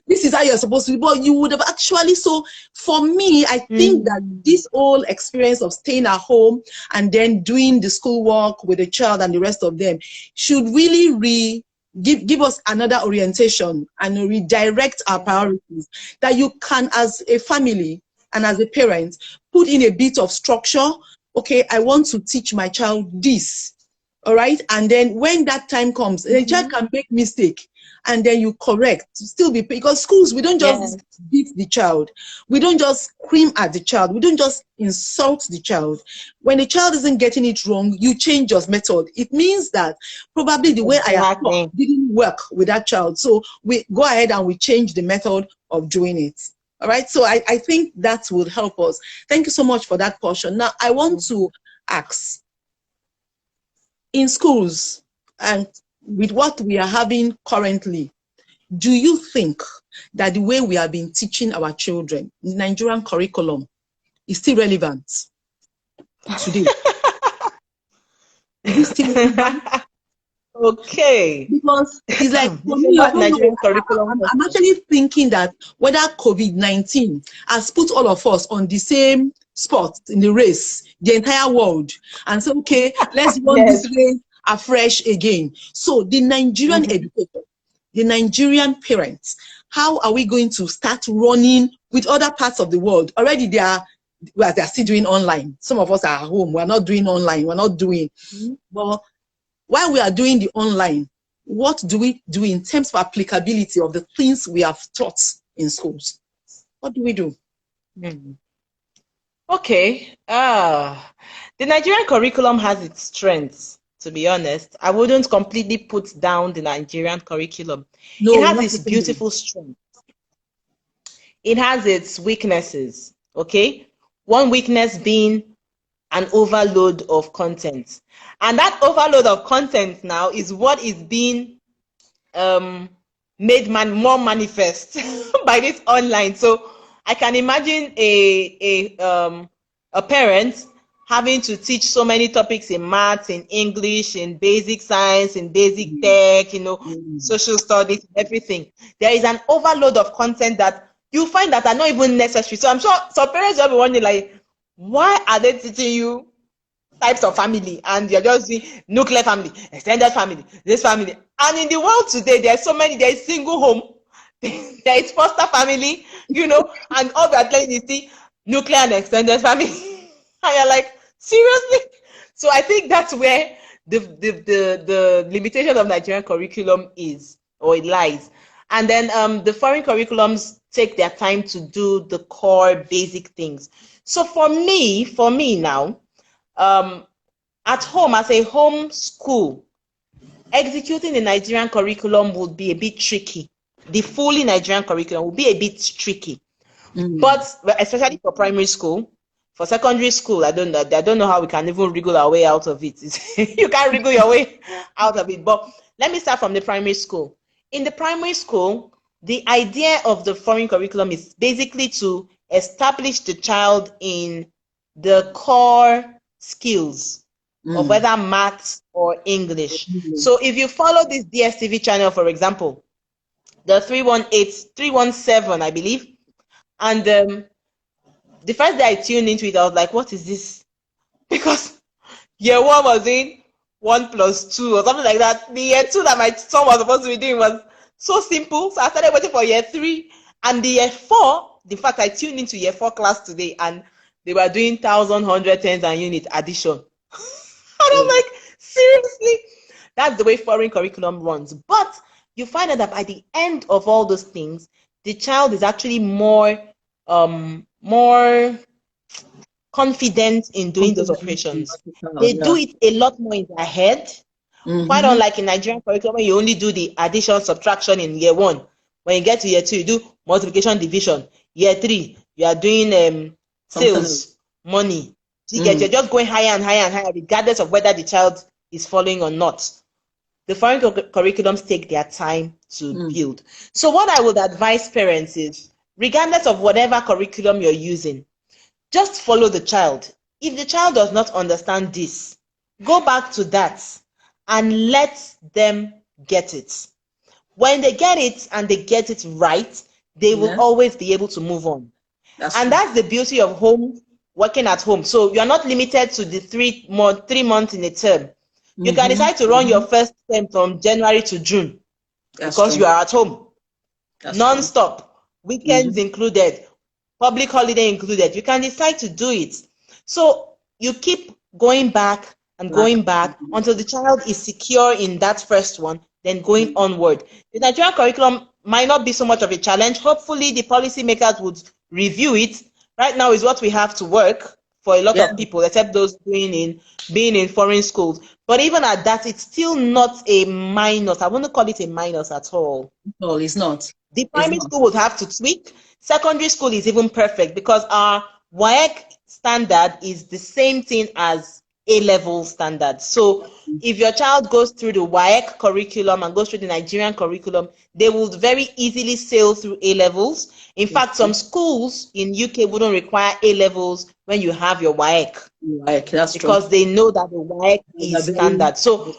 This is how you're supposed to be. But you would have actually, so for me, I think that this whole experience of staying at home and then doing the schoolwork with the child and the rest of them should really give us another orientation and redirect our priorities, that you can, as a family and as a parent, put in a bit of structure. Okay, I want to teach my child this. All right. And then when that time comes, the child can make mistake and then you correct, still be, because schools, we don't Yes. just beat the child. We don't just scream at the child. We don't just insult the child. When the child isn't getting it wrong, you change your method. It means that probably the way I have taught Exactly. didn't work with that child. So we go ahead and we change the method of doing it. All right. So I think that would help us. Thank you so much for that portion. Now I want to ask, in schools and with what we are having currently, do you think that the way we have been teaching our children, Nigerian curriculum, is still relevant today? Is it still relevant? Okay. Because it's like, for This is me, I what don't know, Nigerian curriculum I'm actually thinking that whether COVID-19 has put all of us on the same spot in the race, the entire world, and say, okay, let's run Yes. this race afresh again. So the Nigerian educator, the Nigerian parents, how are we going to start running with other parts of the world? Already they are still doing online. Some of us are at home. We're not doing online. We're not doing. But while we are doing the online, what do we do in terms of applicability of the things we have taught in schools? What do we do? Okay. The Nigerian curriculum has its strengths, to be honest. I wouldn't completely put down the Nigerian curriculum. It No, has not its putting it. beautiful strengths. It has its weaknesses, okay? One weakness being an overload of content. And that overload of content now is what is being made more manifest by this online. So I can imagine a parent having to teach so many topics in maths, in English, in basic science, in basic tech, social studies, everything. There is an overload of content that you find that are not even necessary. So I'm sure some parents will be wondering, like, why are they teaching you types of family and you're just doing nuclear family, extended family, this family? And in the world today, there's so many. There is single home, there is foster family, and all we are playing is the nuclear and extended family. And you're like, seriously? So I think that's where the limitation of Nigerian curriculum is, or it lies. And then the foreign curriculums take their time to do the core basic things. So for me now, at home, as a home school, executing the Nigerian curriculum would be a bit tricky. The fully Nigerian curriculum would be a bit tricky. But especially for primary school. For secondary school, I don't know how we can even wriggle our way out of it. You can't wriggle your way out of it. But let me start from the primary school. In the primary school, the idea of the foreign curriculum is basically to establish the child in the core skills of whether maths or English. So if you follow this DSTV channel, for example, the 318, 317, I believe, and the first day I tuned into it, I was like, what is this? Because year one was in 1+2 or something like that. The year two that my son was supposed to be doing was so simple. So I started waiting for year three. And the year four, in fact, I tuned into year four class today and they were doing 1,000, 100, tens and unit addition. And I'm like, seriously? That's the way foreign curriculum runs. But you find out that by the end of all those things, the child is actually more confident in doing those operations. They do it a lot more in their head. Quite unlike in Nigerian curriculum, where you only do the addition, subtraction in year one. When you get to year two, you do multiplication, division. Year three, you are doing sales, money. You're just going higher and higher and higher, regardless of whether the child is following or not. The foreign curriculums take their time to build. So what I would advise parents is, regardless of whatever curriculum you're using, just follow the child. If the child does not understand this, go back to that and let them get it. When they get it and they get it right, they will always be able to move on. That's the beauty of working at home. So you're not limited to the 3 months in a term. You can decide to run your first term from January to June because you are at home. Non-stop, weekends included, public holiday included. You can decide to do it. So you keep going back and going back until the child is secure in that first one, then going onward. The Nigerian curriculum might not be so much of a challenge. Hopefully, the policymakers would review it. Right now is what we have to work for a lot of people, except those being in foreign schools. But even at that, it's still not a minus. I wouldn't call it a minus at all. No, it's not. The primary school would have to tweak. Secondary school is even perfect because our WAEC standard is the same thing as A-level standard. So if your child goes through the WAEC curriculum and goes through the Nigerian curriculum, they will very easily sail through A-levels. In fact, some schools in UK wouldn't require A-levels when you have your WAEC. That's because true. they know that the WAEC is standard. So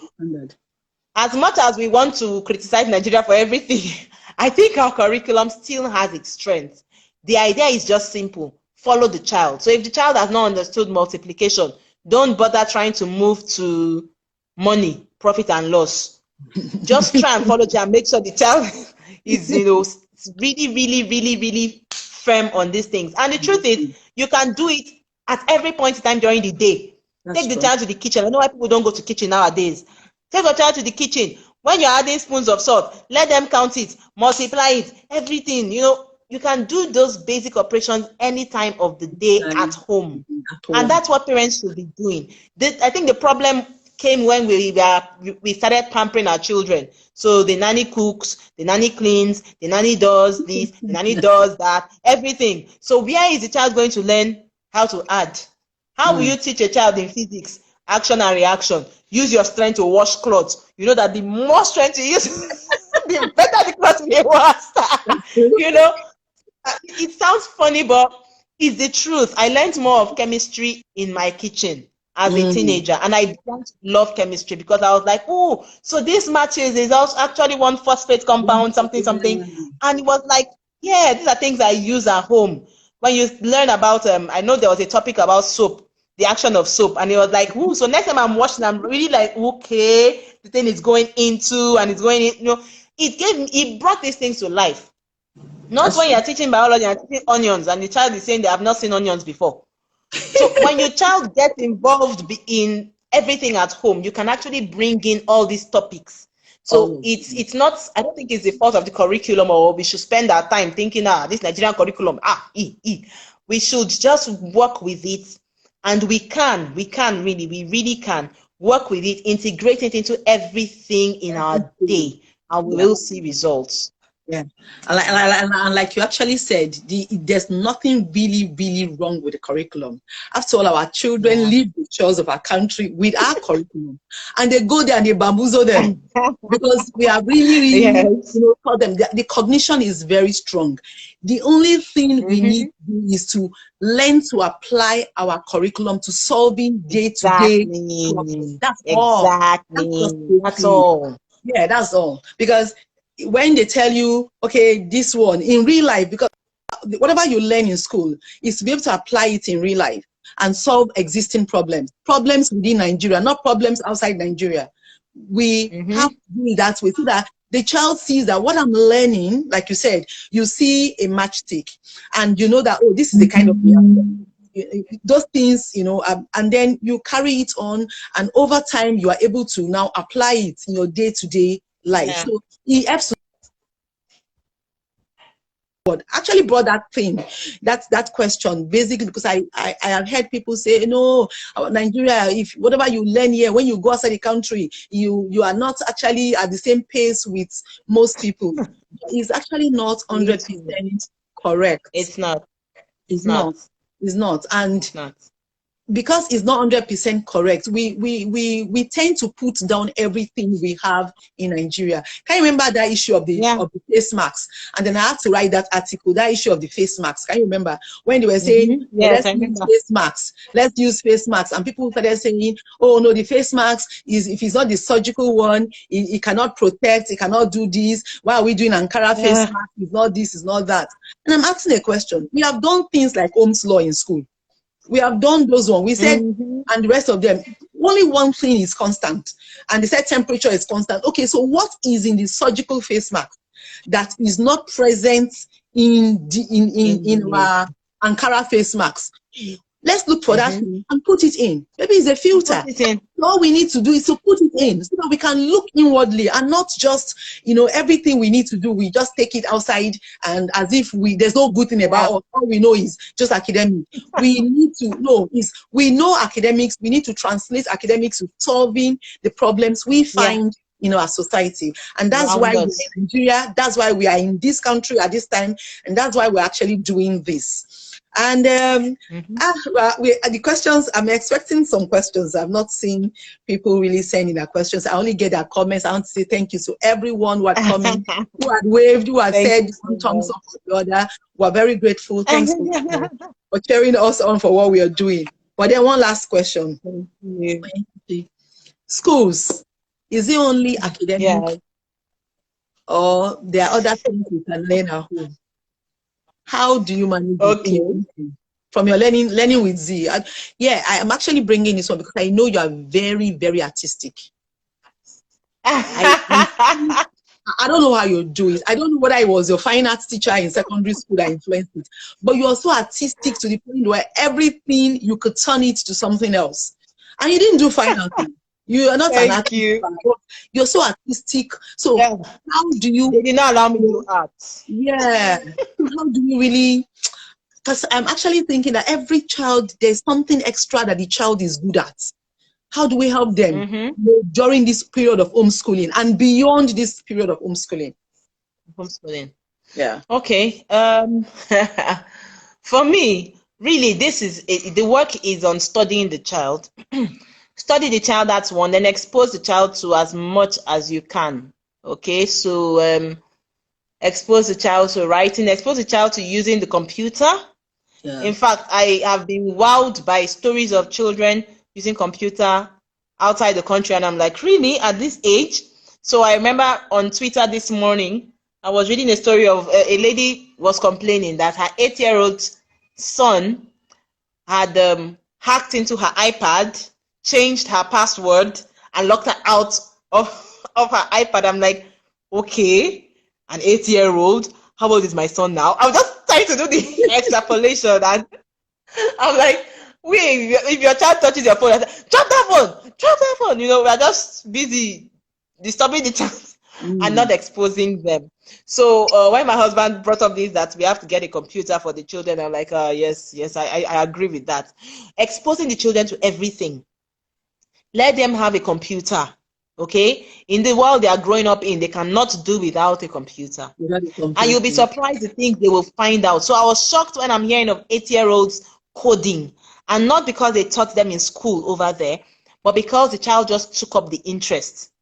as much as we want to criticize Nigeria for everything, I think our curriculum still has its strength. The idea is just simple. Follow the child. So if the child has not understood multiplication, don't bother trying to move to money, profit and loss. Just try and follow it and make sure the child is, really, really, really, really firm on these things. And the truth is, you can do it at every point in time during the day. Take the child to the kitchen. I know why people don't go to kitchen nowadays. Take your child to the kitchen. When you're adding spoons of salt, let them count it, multiply it, everything. You can do those basic operations any time of the day at home. And that's what parents should be doing. I think the problem came when we started pampering our children. So the nanny cooks, the nanny cleans, the nanny does this, the nanny does that, everything. So where is the child going to learn how to add? How will you teach a child in physics? Action and reaction. Use your strength to wash clothes. You know that the more strength you use, the better the clothes will wash. It sounds funny, but it's the truth. I learned more of chemistry in my kitchen as a teenager, and I began to love chemistry because I was like, oh, so this matches is also actually one phosphate compound, something. And it was like, yeah, these are things I use at home. When you learn about, I know there was a topic about soap, the action of soap, and it was like, ooh, so next time I'm washing, I'm really like, okay, the thing is going into, and it's going in, it brought these things to life. Not when you're teaching biology and teaching onions, and the child is saying they have not seen onions before. So when your child gets involved in everything at home, you can actually bring in all these topics. So it's not, I don't think it's the fault of the curriculum, or we should spend our time thinking, this Nigerian curriculum, we should just work with it. And we really can work with it, integrate it into everything in our day, and we will see results. Yeah, and like you actually said, there's nothing really, really wrong with the curriculum. After all, our children leave the shores of our country with our curriculum, and they go there and they bamboozle them because we are really, taught them. The cognition is very strong. The only thing we need to do is to learn to apply our curriculum to solving day-to-day problems. That's all. That's all. Yeah, that's all. Because when they tell you, okay, this one in real life, because whatever you learn in school is to be able to apply it in real life and solve existing problems within Nigeria, not problems outside Nigeria. We have to do it that way so that the child sees that what I'm learning, like you said, you see a matchstick and you know that, oh, this is the kind of those things, and then you carry it on, and over time you are able to now apply it in your day-to-day life. So he helps. Actually brought that question basically because I have heard people say, no, Nigeria, if whatever you learn here, when you go outside the country, you are not actually at the same pace with most people. It's actually not 100% correct. It's not. And because it's not 100% correct, we tend to put down everything we have in Nigeria. Can you remember that issue of the face masks? And then I had to write that article, that issue of the face masks. Can you remember when they were saying, let's use face masks, let's use face masks, and people started saying, oh no, the face mask is, if it's not the surgical one, it cannot protect, it cannot do this. Why are we doing Ankara face mask? It's not this, it's not that. And I'm asking a question. We have done things like Ohm's law in school. We have done those ones. We said, and the rest of them, only one thing is constant. And they said temperature is constant. Okay, so what is in the surgical face mask that is not present in our Ankara face masks? Let's look for that thing and put it in. Maybe it's a filter. Put it in. All we need to do is to put it in so that we can look inwardly and not just, everything we need to do, we just take it outside and as if there's no good thing about us. All we know is just academic. We need to know we know academics. We need to translate academics to solving the problems we find in our society. And that's why we're in Nigeria. That's why we are in this country at this time. And that's why we're actually doing this. And the questions, I'm expecting some questions. I've not seen people really sending their questions. I only get their comments. I want to say thank you to everyone who had commented, who had waved, who had said one thumbs up or the other. We're very grateful. Thanks for cheering us on for what we are doing. But then one last question. Schools, is it only academic or there are other things we can learn at home? How do you manage it from your learning with Z? I am actually bringing this one because I know you are very, very artistic. I don't know how you do it. I don't know whether it was your fine arts teacher in secondary school that influenced it, but you are so artistic to the point where everything you could turn it to something else. And you didn't do fine arts. You are not an artist. You're so artistic. So how do you? They did not allow me to do art. Yeah. How do you really? Because I'm actually thinking that every child, there's something extra that the child is good at. How do we help them during this period of homeschooling and beyond this period of homeschooling? Yeah. Okay. For me, really, the work is on studying the child. Study the child, that's one. Then expose the child to as much as you can. Okay, so expose the child to writing, expose the child to using the computer. Yeah. In fact, I have been wowed by stories of children using computer outside the country, and I'm like, really, at this age? So I remember on Twitter this morning, I was reading a story of a lady was complaining that her 8-year-old son had hacked into her iPad, changed her password, and locked her out of her iPad. I'm like, okay, an 8-year-old. How old is my son now? I'm just trying to do the extrapolation, and I'm like, wait, if your child touches your phone, drop that phone. We're just busy disturbing the child and not exposing them. So when my husband brought up this, that we have to get a computer for the children, I'm like, yes, I agree with that. Exposing the children to everything. Let them have a computer, okay? In the world they are growing up in, they cannot do without a computer. And you'll be surprised the things they will find out. So I was shocked when I'm hearing of 8-year-olds coding. And not because they taught them in school over there, but because the child just took up the interest.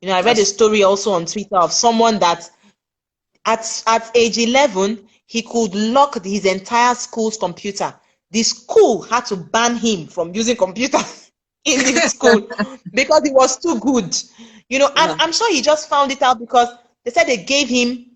I read a story also on Twitter of someone that at age 11, he could lock his entire school's computer. The school had to ban him from using computers in the school because he was too good. And I'm sure he just found it out because they said they gave him,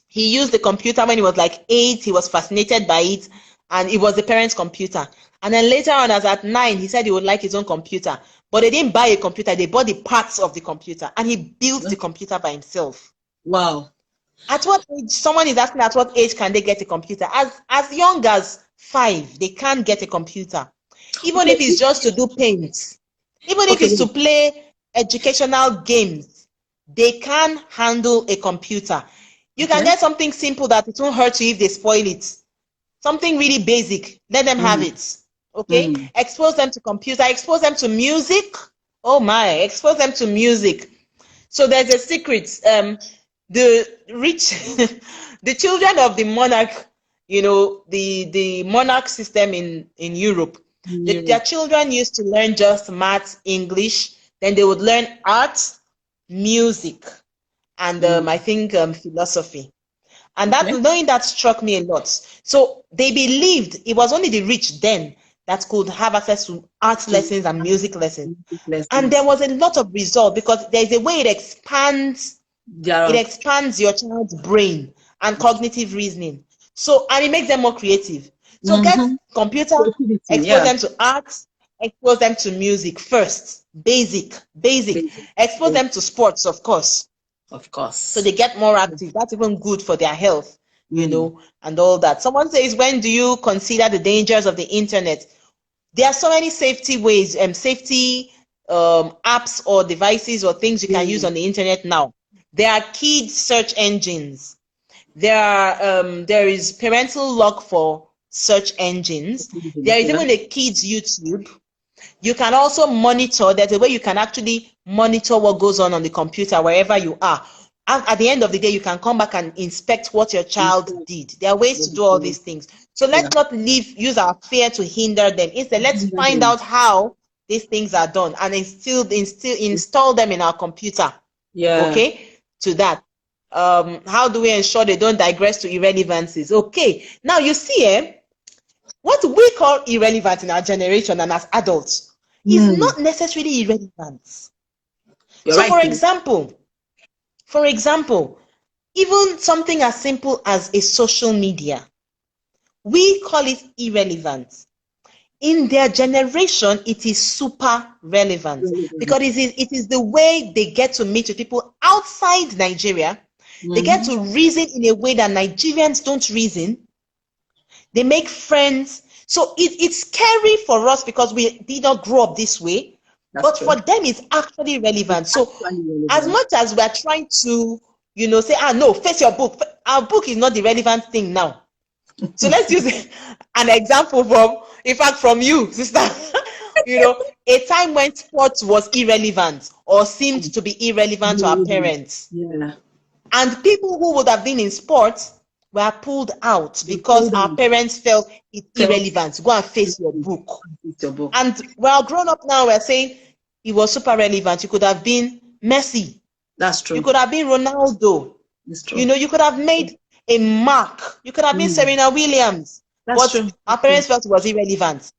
he used the computer when he was like 8, he was fascinated by it, and it was the parents' computer. And then later on, as at 9, he said he would like his own computer. But they didn't buy a computer, they bought the parts of the computer, and he built the computer by himself. Wow. At what age, someone is asking, at what age can they get a computer? As young as 5, they can't get a computer. Even if it's just to do paint, even if it's to play educational games, they can handle a computer. You can get something simple that it won't hurt you if they spoil it. Something really basic, let them have it. Okay, expose them to computer, expose them to music. Oh my, expose them to music. So there's a secret. The rich, the children of the monarch, the monarch system in Europe, their children used to learn just maths, English, then they would learn art, music, and I think philosophy. And knowing that struck me a lot. So they believed it was only the rich then that could have access to art lessons and music lessons. And there was a lot of result because there's a way it expands your child's brain and cognitive reasoning. So, and it makes them more creative. So get computer, expose them to art, expose them to music first. Basic. Expose them to sports, of course. Of course. So they get more active. That's even good for their health. you know, and all that. Someone says, when do you consider the dangers of the internet? There are so many safety ways, safety apps or devices or things you can use on the internet now. There are key search engines. There is parental lock for search engines. There is even a kids YouTube. You can also monitor. There's a way you can actually monitor what goes on the computer wherever you are. And at the end of the day, you can come back and inspect what your child did. There are ways to do all these things. So let's not use our fear to hinder them. Instead, let's find out how these things are done and install them in our computer. Okay, to that. How do we ensure they don't digress to irrelevancies? Okay, now you see, what we call irrelevant in our generation and as adults is not necessarily irrelevant. So, for example, even something as simple as a social media, we call it irrelevant. In their generation, it is super relevant because it is the way they get to meet with people outside Nigeria. They get to reason in a way that Nigerians don't reason. They make friends. So it's scary for us because we did not grow up this way. But for them, it's actually relevant. So as much as we're trying to, say, no, face your book. Our book is not the relevant thing now. So let's use an example from you, sister. A time when sports was irrelevant or seemed to be irrelevant to our parents. And people who would have been in sports were pulled out because our parents felt it irrelevant. Go and face your book. And we're grown up now, we're saying it was super relevant. You could have been Messi. That's true. You could have been Ronaldo. That's true. You could have made a mark. You could have been Serena Williams. That's true. Our parents felt it was irrelevant.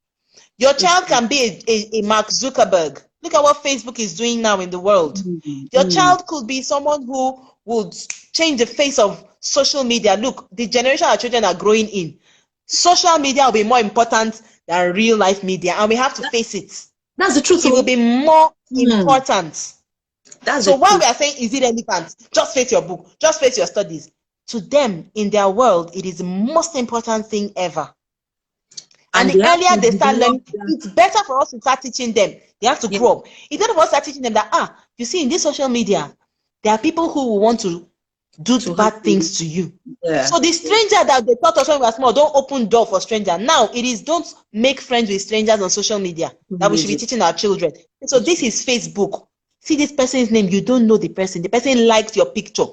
Your child can be a Mark Zuckerberg. Look at what Facebook is doing now in the world. Your child could be someone who would change the face of social media. Look, the generation our children are growing in. Social media will be more important than real life media, and we have to face it. That's the truth. It will be more important. So while we are saying, is it relevant? Just face your book. Just face your studies. To them, in their world, it is the most important thing ever. And the earlier they start learning, it's better for us to start teaching them. They have to grow up. It's better for us to start teaching them that, you see, in this social media, there are people who will want to do bad things to you. So the stranger that they taught us when we were small, don't open door for stranger. Now it is don't make friends with strangers on social media that we should be teaching our children. So this is Facebook. See this person's name, you don't know the person. The person likes your picture.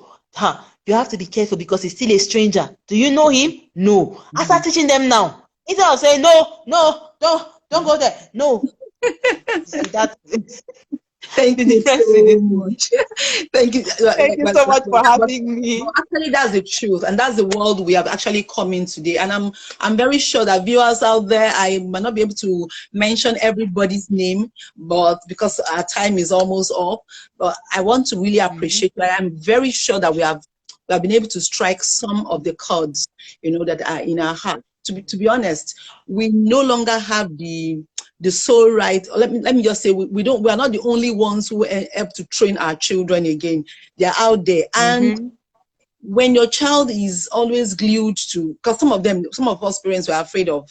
You have to be careful because he's still a stranger. Do you know him? No. I start teaching them now. Instead of saying, no, don't go there. No. See, that Thank you so much. Thank you. Thank you so much for having me. Actually, that's the truth, and that's the world we have actually come in today. And I'm very sure that viewers out there, I might not be able to mention everybody's name, but because our time is almost up, but I want to really appreciate that. I'm very sure that we have been able to strike some of the chords, that are in our heart. To be honest, we no longer have the sole right. Let me just say we are not the only ones who help to train our children again. They're out there. And when your child is always glued to, because some of us parents were afraid of,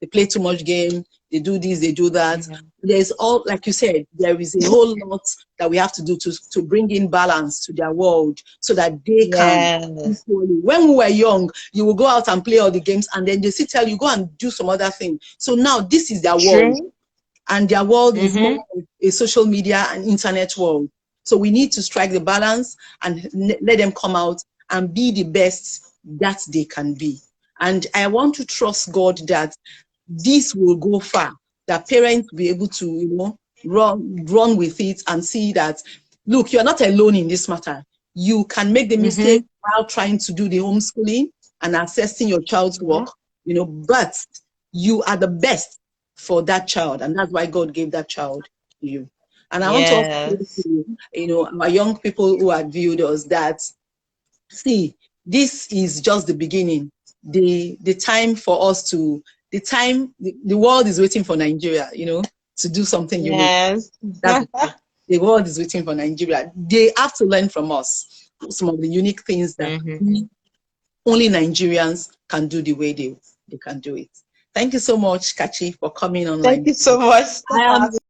they play too much game, they do this, they do that. There's all, like you said, there is a whole lot that we have to do to bring in balance to their world so that they can. When we were young, you will go out and play all the games, and then they still tell you, go and do some other thing. So now this is their world. And their world is more of a social media and internet world. So we need to strike the balance and let them come out and be the best that they can be. And I want to trust God that this will go far, that parents will be able to, run with it and see that, look, you're not alone in this matter. You can make the mistake while trying to do the homeschooling and assessing your child's work, but you are the best for that child, and that's why God gave that child to you. And I want to also say to, my young people who have viewed us that, see, this is just the beginning. The time for us to, the world is waiting for Nigeria, to do something unique. The world is waiting for Nigeria. They have to learn from us some of the unique things that we only Nigerians can do the way they can do it. Thank you so much, Kachi, for coming Thank online. you so much. I am